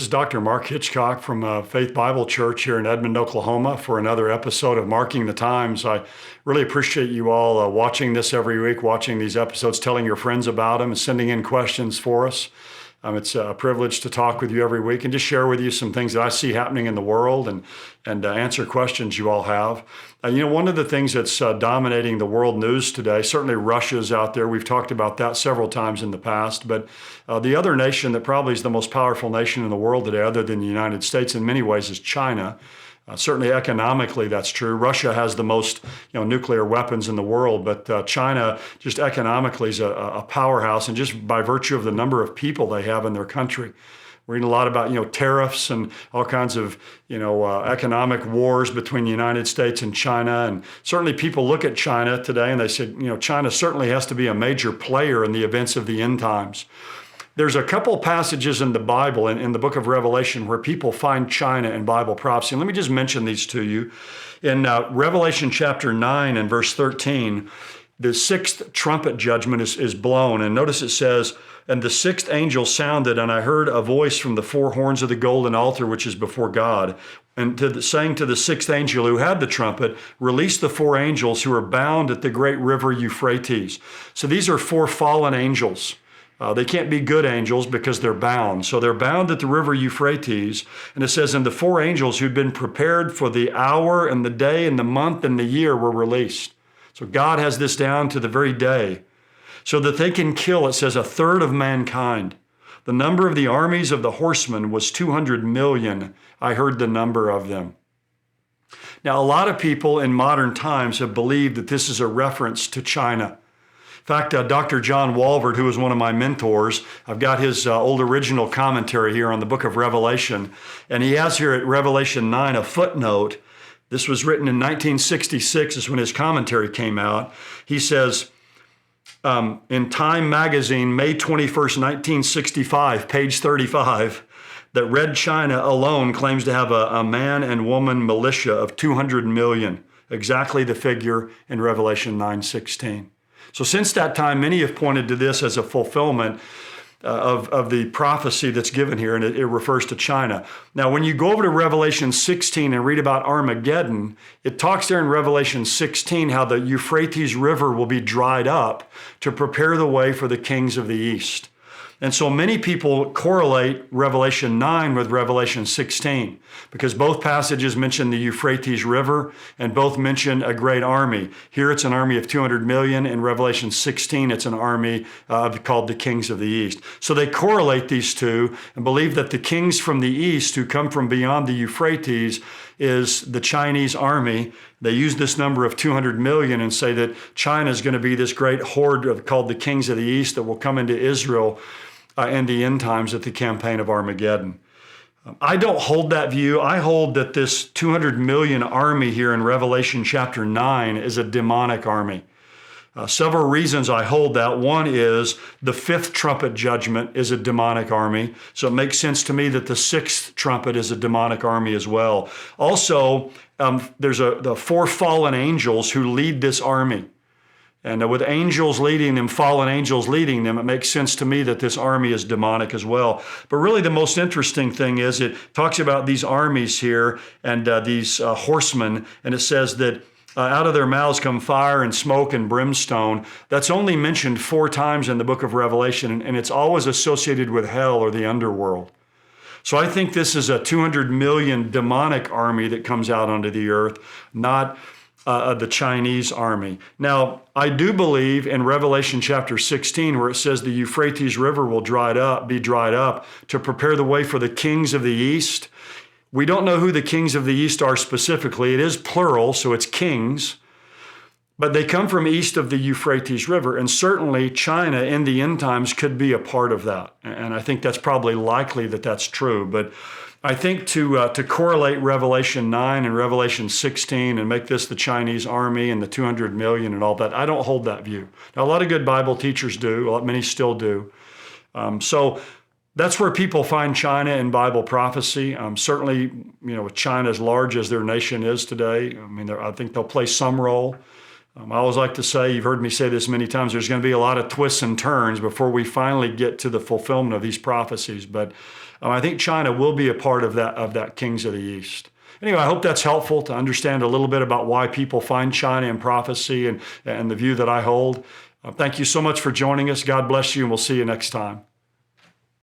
is Dr. Mark Hitchcock from Faith Bible Church here in Edmond, Oklahoma for another episode of Marking the Times. I really appreciate you all watching this every week, watching these episodes, telling your friends about them and sending in questions for us. It's a privilege to talk with you every week and just share with you some things that I see happening in the world and answer questions you all have. One of the things that's dominating the world news today, certainly Russia's out there. We've talked about that several times in the past, but the other nation that probably is the most powerful nation in the world today, other than the United States in many ways, is China. Certainly economically, that's true. Russia has the most nuclear weapons in the world, but China just economically is a powerhouse, and just by virtue of the number of people they have in their country. We're reading a lot about tariffs and all kinds of economic wars between the United States and China. And certainly people look at China today and they say, China certainly has to be a major player in the events of the end times. There's a couple passages in the Bible, in the book of Revelation, where people find China in Bible prophecy. And let me just mention these to you. In Revelation chapter 9 and verse 13, the sixth trumpet judgment is blown. And notice it says, "And the sixth angel sounded, and I heard a voice from the four horns of the golden altar, which is before God, and saying to the sixth angel who had the trumpet, release the four angels who are bound at the great river Euphrates." So these are four fallen angels. They can't be good angels because they're bound. So they're bound at the river Euphrates. And it says, and the four angels who'd been prepared for the hour and the day and the month and the year were released. So God has this down to the very day. So that they can kill, it says, a third of mankind. The number of the armies of the horsemen was 200 million. I heard the number of them. Now, a lot of people in modern times have believed that this is a reference to China. In fact, Dr. John Walvoord, who was one of my mentors, I've got his old original commentary here on the book of Revelation, and he has here at Revelation 9 a footnote. This was written in 1966, is when his commentary came out. He says, in Time magazine, May 21st, 1965, page 35, that Red China alone claims to have a man and woman militia of 200 million, exactly the figure in Revelation 9:16. So since that time, many have pointed to this as a fulfillment of the prophecy that's given here, and it refers to China. Now, when you go over to Revelation 16 and read about Armageddon, it talks there in Revelation 16 how the Euphrates River will be dried up to prepare the way for the kings of the east. And so many people correlate Revelation 9 with Revelation 16 because both passages mention the Euphrates River and both mention a great army. Here it's an army of 200 million. In Revelation 16, it's an army called the Kings of the East. So they correlate these two and believe that the kings from the east who come from beyond the Euphrates is the Chinese army. They use this number of 200 million and say that China is going to be this great horde called the Kings of the East that will come into Israel in the end times at the campaign of Armageddon. I don't hold that view. I hold that this 200 million army here in Revelation chapter 9 is a demonic army. Several reasons I hold that. One is the fifth trumpet judgment is a demonic army. So it makes sense to me that the sixth trumpet is a demonic army as well. Also, there's the four fallen angels who lead this army. And with angels leading them, fallen angels leading them, it makes sense to me that this army is demonic as well. But really the most interesting thing is it talks about these armies here and these horsemen, and it says that out of their mouths come fire and smoke and brimstone. That's only mentioned 4 times in the book of Revelation, and it's always associated with hell or the underworld. So I think this is a 200 million demonic army that comes out onto the earth, not the Chinese army. Now, I do believe in Revelation chapter 16, where it says the Euphrates River will be dried up to prepare the way for the kings of the east. We don't know who the kings of the east are specifically. It is plural, so it's kings. But they come from east of the Euphrates River, and certainly China in the end times could be a part of that. And I think that's probably likely that that's true. But I think to correlate Revelation 9 and Revelation 16 and make this the Chinese army and the 200 million and all that, I don't hold that view. Now, a lot of good Bible teachers do, many still do. So that's where people find China in Bible prophecy. Certainly, with China as large as their nation is today, I think they'll play some role. I always like to say, you've heard me say this many times, there's going to be a lot of twists and turns before we finally get to the fulfillment of these prophecies. But I think China will be a part of that Kings of the East. Anyway, I hope that's helpful to understand a little bit about why people find China in prophecy and the view that I hold. Thank you so much for joining us. God bless you, and we'll see you next time.